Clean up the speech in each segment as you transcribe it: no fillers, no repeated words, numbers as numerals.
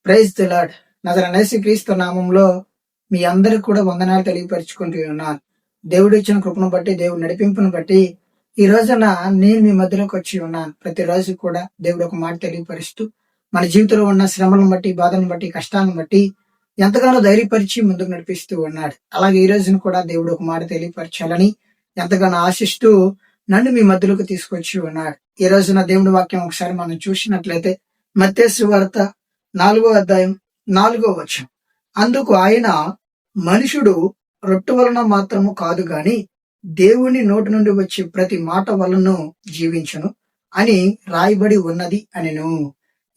Praise the lord. నజరేయుడైన క్రీస్తు నామంలో మీ అందరికి కూడా వందనాలు తెలియపరుచుకుంటూ ఉన్నాను. దేవుడు ఇచ్చిన కృపను బట్టి, దేవుడి నడిపింపును బట్టి ఈ రోజున నేను మీ మధ్యలోకి వచ్చి ఉన్నాను. ప్రతిరోజు కూడా దేవుడు ఒక మాట తెలియపరుస్తూ మన జీవితంలో ఉన్న శ్రమలను బట్టి, బాధలను బట్టి, కష్టాలను బట్టి ఎంతగానో ధైర్యపరిచి ముందుకు నడిపిస్తూ ఉన్నాడు. అలాగే ఈ రోజున కూడా దేవుడు ఒక మాట తెలియపరచాలని ఎంతగానో ఆశిస్తూ నన్ను మీ మధ్యలోకి తీసుకొచ్చి ఉన్నాడు. ఈ రోజున దేవుడి వాక్యం ఒకసారి మనం చూసినట్లయితే మత్తయి సువార్త 4వ అధ్యాయం 4వ వచనం. అందుకు ఆయన, మనుషుడు రొట్టె వలన మాత్రము కాదు గాని దేవుని నోటి నుండి వచ్చే ప్రతి మాట వలన జీవించును అని రాయబడి ఉన్నది అనెను.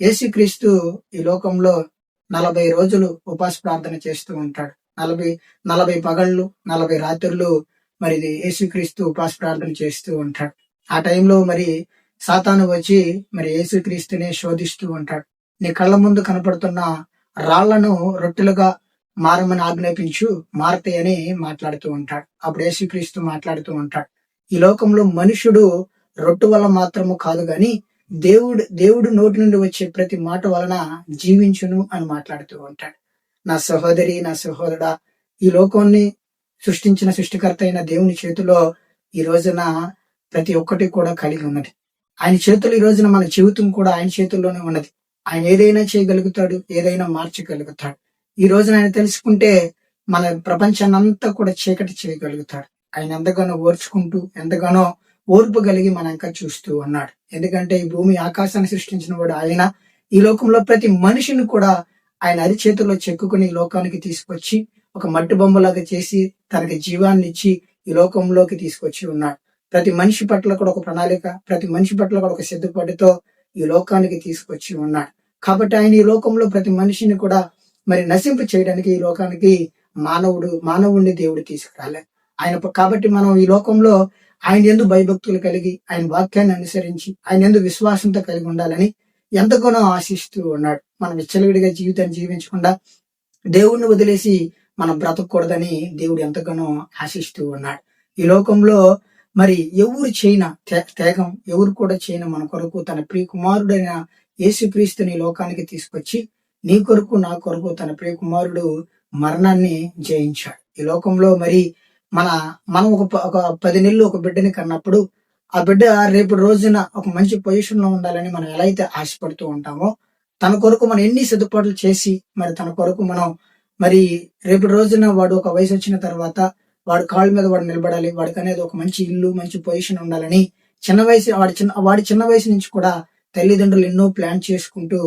యేసుక్రీస్తు ఈ లోకంలో 40 రోజులు ఉపవాస ప్రార్థన చేస్తూ ఉంటాడు. 40 పగళ్ళు 40 రాత్రులు మరి యేసుక్రీస్తు ఉపవాస ప్రార్థన చేస్తూ ఉంటాడు. ఆ టైంలో మరి సాతాను వచ్చి మరి యేసుక్రీస్తునే శోధిస్తూ ఉంటాడు. నీ కళ్ళ ముందు కనపడుతున్న రాళ్లను రొట్టెలుగా మారమని ఆజ్ఞాపించు, మారతాయని మాట్లాడుతూ ఉంటాడు. అప్పుడు యేసుక్రీస్తు మాట్లాడుతూ ఉంటాడు, ఈ లోకంలో మనుషుడు రొట్టె వల్ల మాత్రము కాదు గాని దేవుడు నోటి నుండి వచ్చే ప్రతి మాట వలన జీవించును అని మాట్లాడుతూ ఉంటాడు. నా సహోదరి, నా సహోదరుడా, ఈ లోకాన్ని సృష్టించిన సృష్టికర్త అయిన దేవుని చేతిలో ఈ రోజున ప్రతి ఒక్కటి కూడా కలిగి ఉన్నది. ఆయన చేతులు ఈ రోజున మన జీవితం కూడా ఆయన చేతుల్లోనే ఉన్నది. ఆయన ఏదైనా చేయగలుగుతాడు, ఏదైనా మార్చగలుగుతాడు. ఈ రోజున ఆయన తెలుసుకుంటే మన ప్రపంచాన్ని అంతా కూడా చీకటి చేయగలుగుతాడు. ఆయన ఎంతగానో ఓర్చుకుంటూ, ఎంతగానో ఓర్పు కలిగి మన ఇంకా చూస్తూ ఉన్నాడు. ఎందుకంటే ఈ భూమి ఆకాశాన్ని సృష్టించిన వాడు ఆయన. ఈ లోకంలో ప్రతి మనిషిని కూడా ఆయన అరిచేతుల్లో చెక్కుకుని ఈ లోకానికి తీసుకొచ్చి ఒక మట్టి బొమ్మలాగా చేసి తనకి జీవాన్ని ఇచ్చి ఈ లోకంలోకి తీసుకొచ్చి ఉన్నాడు. ప్రతి మనిషి పట్ల కూడా ఒక ప్రణాళిక, ప్రతి మనిషి పట్ల కూడా ఒక సిద్ధపాటుతో ఈ లోకానికి తీసుకొచ్చి ఉన్నాడు. కాబట్టి ఆయన ఈ లోకంలో ప్రతి మనిషిని కూడా మరి నశింపు చేయడానికి ఈ లోకానికి మానవుడిని దేవుడు తీసుకురాలే ఆయన. కాబట్టి మనం ఈ లోకంలో ఆయన యందు భయభక్తులు కలిగి, ఆయన వాక్యాన్ని అనుసరించి, ఆయన యందు విశ్వాసంతో కలిగి ఉండాలని ఎంతగానో ఆశిస్తూ ఉన్నాడు. మనం విచ్చలవిడిగా జీవితాన్ని జీవించకుండా దేవుణ్ణి వదిలేసి మనం బ్రతకూడదని దేవుడు ఎంతగానో ఆశిస్తూ ఉన్నాడు. ఈ లోకంలో మరి ఎవరు చేయన త్యాగం, ఎవరు కూడా చేయన మన కొరకు తన ప్రియ కుమారుడైన యేసుక్రీస్తుని లోకానికి తీసుకొచ్చి నీ కొరకు, నా కొరకు తన ప్రియ కుమారుడు మరణాన్ని జయించాడు. ఈ లోకంలో మరి మనం ఒక 10 నెలలు ఒక బిడ్డని కన్నప్పుడు ఆ బిడ్డ రేపు రోజున ఒక మంచి పొజిషన్ లో ఉండాలని మనం ఎలా అయితే ఆశపడుతూ ఉంటామో, తన కొరకు మనం ఎన్ని సదుపాట్లు చేసి మరి తన కొరకు మనం మరి రేపు రోజున వాడు ఒక వయసు వచ్చిన తర్వాత వాడి కాళ్ళ మీద వాడు నిలబడాలి, వాడికి అనేది ఒక మంచి ఇల్లు, మంచి పొజిషన్ ఉండాలని వాడి చిన్న వయసు నుంచి కూడా తల్లిదండ్రులు ఎన్నో ప్లాన్ చేసుకుంటూ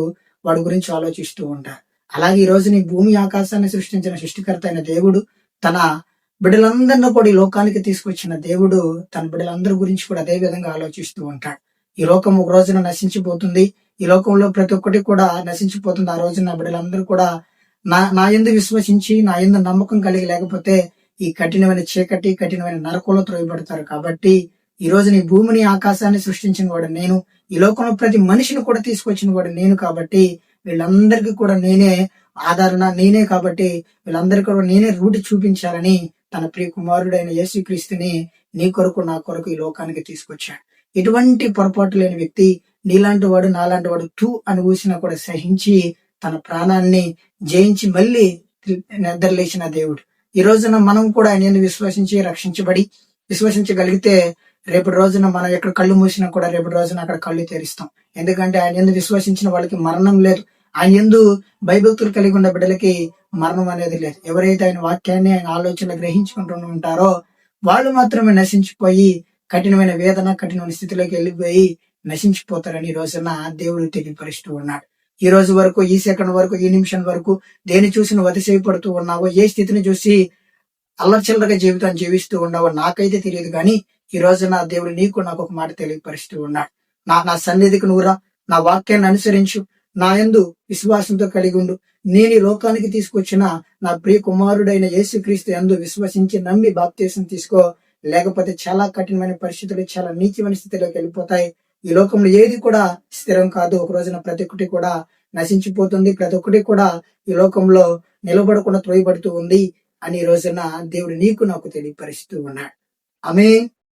వాడి గురించి ఆలోచిస్తూ ఉంటారు. అలాగే ఈ రోజు నీ భూమి ఆకాశాన్ని సృష్టించిన సృష్టికర్త అయిన దేవుడు, తన బిడ్డలందరినీ కూడా ఈ లోకానికి తీసుకొచ్చిన దేవుడు తన బిడ్డలందరి గురించి కూడా అదే విధంగా ఆలోచిస్తూ ఉంటాడు. ఈ లోకం ఒక రోజున నశించిపోతుంది. ఈ లోకంలో ప్రతి ఒక్కటి కూడా నశించిపోతుంది. ఆ రోజున బిడ్డలందరూ కూడా నా యందు విశ్వసించి, నా యందు నమ్మకం కలిగి లేకపోతే ఈ కఠినమైన చీకటి, కఠినమైన నరకంలో త్రోయబడతారు. కాబట్టి ఈ రోజు నీ భూమిని ఆకాశాన్ని సృష్టించిన వాడు నేను, ఈ లోకంలో ప్రతి మనిషిని కూడా తీసుకొచ్చిన వాడు నేను. కాబట్టి వీళ్ళందరికీ కూడా నేనే ఆదరణ, నేనే. కాబట్టి వీళ్ళందరికీ కూడా నేనే రూట్ చూపించాలని తన ప్రియ కుమారుడైన యేసుక్రీస్తుని నీ కొరకు, నా కొరకు ఈ లోకానికి తీసుకొచ్చాడు. ఎటువంటి పొరపాటు లేని వ్యక్తి, నీలాంటి వాడు, నాలాంటి వాడు అని ఊసినా కూడా సహించి తన ప్రాణాన్ని జయించి మళ్ళీ నిద్రలేసిన దేవుడు. ఈ రోజున మనం కూడా ఆయన విశ్వసించి విశ్వసించగలిగితే రేపటి రోజున మనం ఎక్కడ కళ్ళు మూసినా కూడా రేపటి రోజున అక్కడ కళ్ళు తెరుస్తాం. ఎందుకంటే ఆయన యందు విశ్వసించిన వాళ్ళకి మరణం లేదు. ఆయన యందు భయభక్తులు కలిగి ఉన్న బిడ్డలకి మరణం అనేది లేదు. ఎవరైతే ఆయన వాక్యాన్ని, ఆయన ఆలోచనలు గ్రహించుకుంటూ ఉంటారో వాళ్ళు మాత్రమే నశించిపోయి కఠినమైన వేదన, కఠినమైన స్థితిలోకి వెళ్ళిపోయి నశించిపోతారని ఈ రోజున దేవుడు తెలియపరుస్తూ ఉన్నాడు. ఈ రోజు వరకు, ఈ సెకండ్ వరకు, ఈ నిమిషం వరకు దేని చూసి నువ్వు అతిశయపడుతూ ఉన్నావో, ఏ స్థితిని చూసి అల్లచిల్లరగా జీవితాన్ని జీవిస్తూ ఉన్నావో నాకైతే తెలియదు. కానీ ఈ రోజున దేవుడు నీకు, నాకు ఒక మాట తెలియపరుస్తూ ఉన్నాడు. నా సన్నిధికి నువ్వురా, నా వాక్యాన్ని అనుసరించు, నా యందు విశ్వాసంతో కలిగి ఉండు. నేను ఈ లోకానికి తీసుకొచ్చిన నా ప్రియ కుమారుడైన యేసుక్రీస్తు యందు విశ్వసించి నమ్మి బాప్తీసం తీసుకో. లేకపోతే చాలా కఠినమైన పరిస్థితులు, చాలా నీచమైన స్థితిలోకి వెళ్ళిపోతాయి. ఈ లోకంలో ఏది కూడా స్థిరం కాదు. ఒక రోజున ప్రతి ఒక్కటి కూడా నశించిపోతుంది. ప్రతి ఒక్కటి కూడా ఈ లోకంలో నిలబడకుండా త్రోయబడుతూ ఉంది అని ఈ రోజున దేవుడు నీకు, నాకు తెలియపరుస్తూ ఉన్నాడు. ఆమేన్.